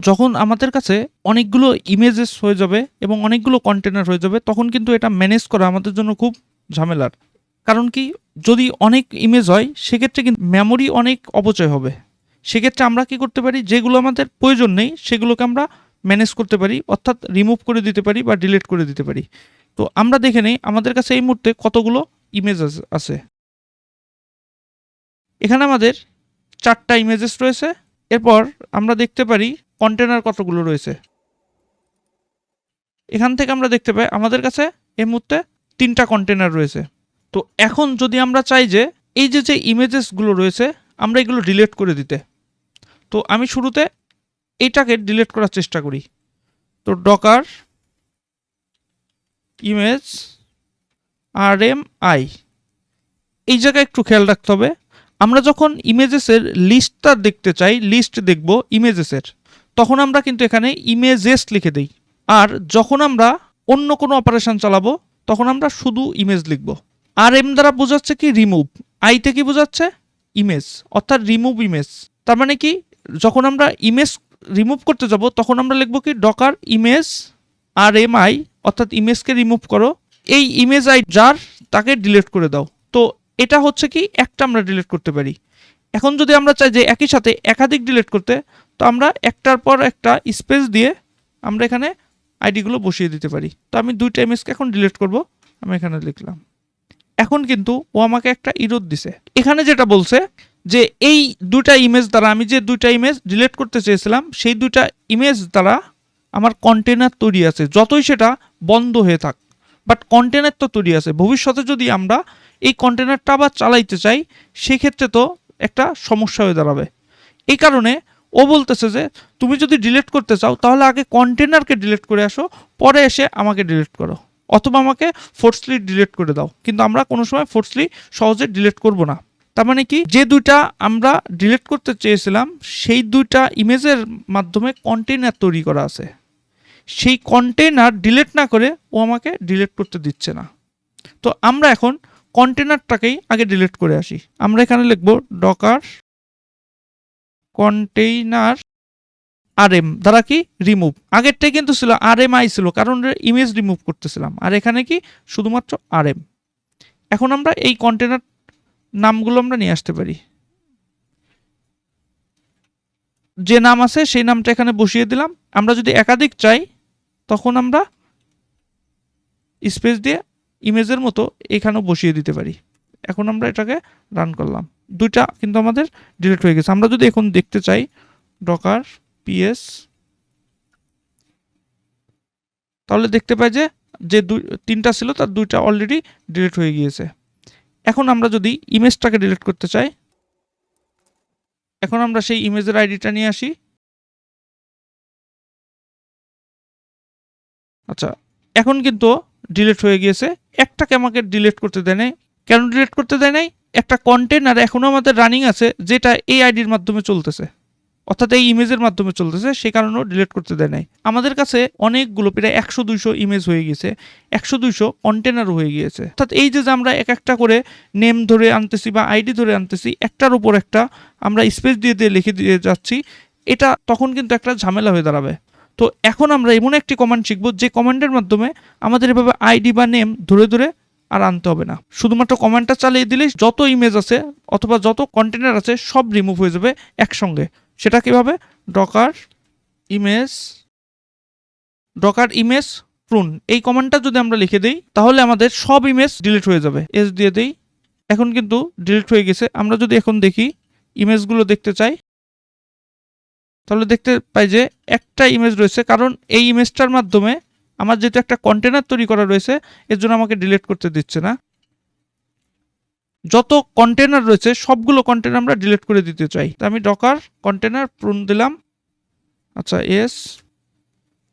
যখন আমাদের কাছে অনেকগুলো ইমেজেস হয়ে যাবে এবং অনেকগুলো কন্টেনার হয়ে যাবে, তখন কিন্তু এটা ম্যানেজ করা আমাদের জন্য খুব ঝামেলার। কারণ কি, যদি অনেক ইমেজ হয় সেক্ষেত্রে কিন্তু মেমোরি অনেক অপচয় হবে। সেক্ষেত্রে আমরা কি করতে পারি, যেগুলো আমাদের প্রয়োজন নেই সেগুলোকে আমরা ম্যানেজ করতে পারি, অর্থাৎ রিমুভ করে দিতে পারি বা ডিলিট করে দিতে পারি। তো আমরা দেখে নেই আমাদের কাছে এই মুহূর্তে কতগুলো ইমেজ আছে। এখানে আমাদের 4টা ইমেজেস রয়েছে। এরপর আমরা দেখতে পারি কন্টেনার কতগুলো রয়েছে। এখান থেকে আমরা দেখতে পাই আমাদের কাছে এই মুহূর্তে 3টা কন্টেনার রয়েছে। তো এখন যদি আমরা চাই যে এই যে ইমেজেসগুলো রয়েছে আমরা এগুলো ডিলিট করে দিতে, তো আমি শুরুতে এইটাকে ডিলিট করার চেষ্টা করি। তো ডকার ইমেজ RMI, এই জায়গায় একটু খেয়াল রাখতে হবে। আমরা যখন ইমেজেসের লিস্টটা দেখতে চাই, লিস্ট দেখব ইমেজেসের, তখন আমরা কিন্তু এখানে ইমেজেস লিখে দিই। আর যখন আমরা অন্য কোনো অপারেশন চালাবো তখন আমরা শুধু ইমেজ লিখব। RM দ্বারা বোঝাচ্ছে কি রিমুভ, আইতে কি বোঝাচ্ছে ইমেজ, অর্থাৎ রিমুভ ইমেজ। তার মানে কি, যখন আমরা ইমেজ রিমুভ করতে যাব তখন আমরা লিখব কি ডকার ইমেজ RMI, অর্থাৎ ইমেজকে রিমুভ করো, এই ইমেজ আই যার তাকে ডিলিট করে দাও। তো এটা হচ্ছে কি একটা আমরা ডিলিট করতে পারি। এখন যদি আমরা চাই যে একই সাথে একাধিক ডিলিট করতে, তো আমরা একটার পর একটা স্পেস দিয়ে আমরা এখানে আইডিগুলো বসিয়ে দিতে পারি। তো আমি 2টা ইমেজকে এখন ডিলিট করব, আমি এখানে লিখলাম। এখন কিন্তু ও আমাকে একটা ইরোর দিছে। এখানে যেটা বলছে যে এই 2টা ইমেজ দ্বারা, আমি যে 2টা ইমেজ ডিলিট করতে চেয়েছিলাম সেই 2টা ইমেজ দ্বারা আমার কন্টেনার তৈরি আছে, যতই সেটা বন্ধ হয়ে থাক, বাট কন্টেনার তো তৈরি আছে। ভবিষ্যতে যদি আমরা এই কন্টেনারটা আবার চালাইতে চাই সেক্ষেত্রে তো একটা সমস্যা হয়ে দাঁড়াবে। এই কারণে ও বলতেছে যে তুমি যদি ডিলিট করতে চাও তাহলে আগে কন্টেনারকে ডিলিট করে আসো, পরে এসে আমাকে ডিলিট করো, অথবা আমাকে ফোর্সলি ডিলিট করে দাও। কিন্তু আমরা কোনো সময় ফোর্সলি সহজে ডিলিট করব না। তার মানে কি, যে 2টা আমরা ডিলিট করতে চেয়েছিলাম সেই 2টা ইমেজের মাধ্যমে কন্টেনার তৈরি করা আছে, সেই কন্টেনার ডিলিট না করে ও আমাকে ডিলিট করতে দিচ্ছে না। তো আমরা এখন কন্টেনারটাকেই আগে ডিলিট করে আসি। আমরা এখানে লিখব ডকার কন্টেইনার RM দ্বারা কি রিমুভ। আগেরটাই কিন্তু ছিল RMI ছিল, কারণ ইমেজ রিমুভ করতেছিলাম, আর এখানে কি শুধুমাত্র RM। এখন আমরা এই কন্টেনার নামগুলো আমরা নিয়ে আসতে পারি, যে নাম আছে সেই নামটা এখানে বসিয়ে দিলাম। আমরা যদি একাধিক চাই তখন আমরা স্পেস দিয়ে ইমেজের মতো এখানেও বসিয়ে দিতে পারি। এখন আমরা এটাকে রান করলাম, 2টা কিন্তু আমাদের ডিলিট হয়ে গেছে। আমরা যদি এখন দেখতে চাই ডকার PS, তাহলে দেখতে পাই যে 3টা ছিল তার 2টা অলরেডি ডিলিট হয়ে গিয়েছে। এখন আমরা যদি ইমেজটাকে ডিলিট করতে চাই, এখন আমরা সেই ইমেজের আইডিটা নিয়ে আসি। আচ্ছা, এখন কিন্তু ডিলিট হয়ে গিয়েছে। একটাকে আমাকে ডিলিট করতে দেয় নাই। কেন ডিলিট করতে দেয় নাই? একটা কন্টেনার এখনো আমাদের রানিং আছে, যেটা এই আইডির মাধ্যমে চলতেছে, অর্থাৎ এই ইমেজের মাধ্যমে চলতেছে, সে কারণেও ডিলিট করতে দেয় নাই। আমাদের কাছে অনেকগুলো প্রায় 100-200 ইমেজ হয়ে গিয়েছে, 100-200 কন্টেনারও হয়ে গিয়েছে। অর্থাৎ এই যে আমরা এক একটা করে নেম ধরে আনতেছি বা আইডি ধরে আনতেছি, একটার উপর একটা আমরা স্পেস দিয়ে দিয়ে লিখে দিয়ে যাচ্ছি, এটা তখন কিন্তু একটা ঝামেলা হয়ে দাঁড়াবে। তো এখন আমরা এমন একটি কমান্ড শিখব যে কমান্ডের মাধ্যমে আমাদের এভাবে আইডি বা নেম ধরে ধরে আর আনতে হবে না। শুধুমাত্র কমান্ডটা চালিয়ে দিলেই যত ইমেজ আছে অথবা যত কন্টেনার আছে সব রিমুভ হয়ে যাবে একসঙ্গে। সেটা কিভাবে? ডকার ইমেজ প্রুন, এই কমান্ডটা যদি আমরা লিখে দিই তাহলে আমাদের সব ইমেজ ডিলিট হয়ে যাবে। এস দিয়ে দিই, এখন কিন্তু ডিলিট হয়ে গেছে। আমরা যদি এখন দেখি ইমেজগুলো দেখতে চাই, তাহলে দেখতে পাই যে একটা ইমেজ রয়েছে, কারণ এই ইমেজটার মাধ্যমে আমার যেহেতু একটা কন্টেনার তৈরি করা রয়েছে এর জন্য আমাকে ডিলিট করতে দিচ্ছে না। যত কন্টেনার রয়েছে সবগুলো কন্টেনার আমরা ডিলিট করে দিতে চাই, তো আমি ডকার কন্টেনার প্রুন দিলাম। আচ্ছা, এস,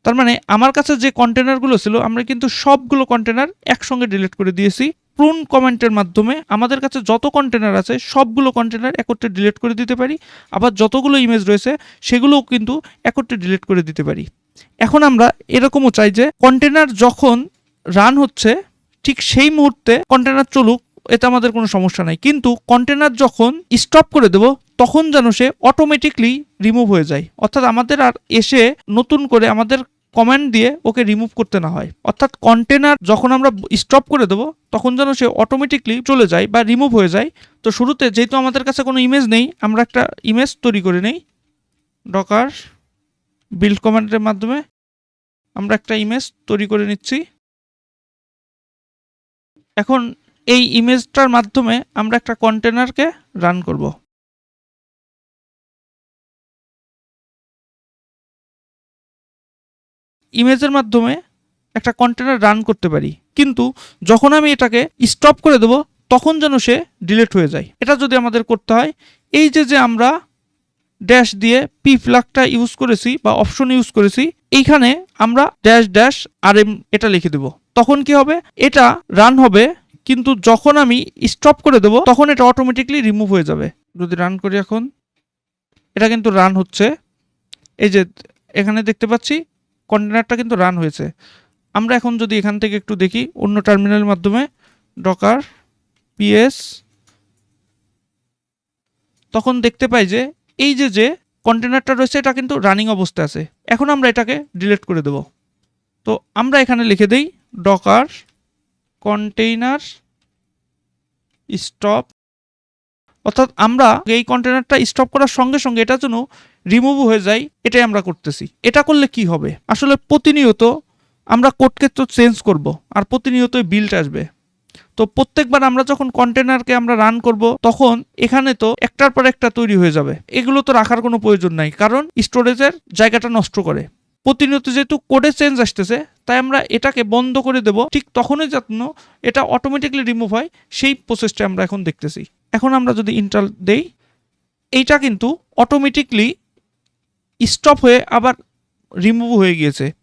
তার মানে আমার কাছে যে কন্টেনারগুলো ছিল আমরা কিন্তু সবগুলো কন্টেনার একসঙ্গে ডিলিট করে দিয়েছি। প্রুন কমেন্টের মাধ্যমে আমাদের কাছে যত কন্টেনার আছে সবগুলো কন্টেনার একত্রে ডিলিট করে দিতে পারি, আবার যতগুলো ইমেজ রয়েছে সেগুলোও কিন্তু একত্রে ডিলিট করে দিতে পারি। এখন আমরা এরকমও চাই যে কন্টেনার যখন রান হচ্ছে ঠিক সেই মুহূর্তে কন্টেনার চলুক, এতে আমাদের কোনো সমস্যা নাই, কিন্তু কন্টেনার যখন স্টপ করে দেব তখন যেন সে অটোমেটিকলি রিমুভ হয়ে যায়, অর্থাৎ আমাদের আর এসে নতুন করে আমাদের কমান্ড দিয়ে ওকে রিমুভ করতে না হয়। অর্থাৎ কন্টেনার যখন আমরা স্টপ করে দেবো তখন যেন সে অটোমেটিকলি চলে যায় বা রিমুভ হয়ে যায়। তো শুরুতে যেহেতু আমাদের কাছে কোনো ইমেজ নেই, আমরা একটা ইমেজ তৈরি করে নেই। ডকার বিল্ড কমান্ডের মাধ্যমে আমরা একটা ইমেজ তৈরি করে নিচ্ছি। এখন এই ইমেজটার মাধ্যমে আমরা একটা কন্টেনারকে রান করব। ইমেজের মাধ্যমে একটা কন্টেনার রান করতে পারি, কিন্তু যখন আমি এটাকে স্টপ করে দেব তখন যেন সে ডিলিট হয়ে যায়। এটা যদি আমাদের করতে হয়, এই যে আমরা ড্যাশ দিয়ে পি ফ্ল্যাগটা ইউজ করেছি বা অপশন ইউজ করেছি, এইখানে আমরা ড্যাশ ড্যাশ RM এটা লিখে দেব। তখন কি হবে, এটা রান হবে, কিন্তু যখন আমি স্টপ করে দেব তখন এটা অটোমেটিকলি রিমুভ হয়ে যাবে। যদি রান করি এখন, এটা কিন্তু রান হচ্ছে। এই যে এখানে দেখতে পাচ্ছি কন্টেনারটা কিন্তু রান হয়েছে। আমরা এখন যদি এখান থেকে একটু দেখি অন্য টার্মিনালের মাধ্যমে ডকার PS, তখন দেখতে পাই যে এই যে কন্টেনারটা রয়েছে এটা কিন্তু রানিং অবস্থায় আছে। এখন আমরা এটাকে ডিলিট করে দেব। তো আমরা এখানে লিখে দেই ডকার কন্টেইনার স্টপ, অর্থাৎ আমরা এই কন্টেনারটা স্টপ করার সঙ্গে সঙ্গে এটা যেন রিমুভ হয়ে যায়, এটাই আমরা করতেছি। এটা করলে কি হবে, আসলে প্রতিনিয়ত আমরা কোডকে তো চেঞ্জ করব আর প্রতিনিয়তই বিল্ড আসবে। তো প্রত্যেকবার আমরা যখন কন্টেনারকে আমরা রান করব তখন এখানে তো একটার পর একটা তৈরি হয়ে যাবে। এগুলো তো রাখার কোনো প্রয়োজন নাই, কারণ স্টোরেজের জায়গাটা নষ্ট করে। প্রতিনিয়ত যেহেতু কোডে চেঞ্জ আসতেছে, তাই আমরা এটাকে বন্ধ করে দেব, ঠিক তখনই যেন এটা অটোমেটিকলি রিমুভ হয় সেই প্রসেসটা আমরা এখন দেখতেছি। এখন আমরা যদি ইন্টার দেই, এইটা কিন্তু অটোমেটিকলি স্টপ হয়ে আবার রিমুভ হয়ে গিয়েছে।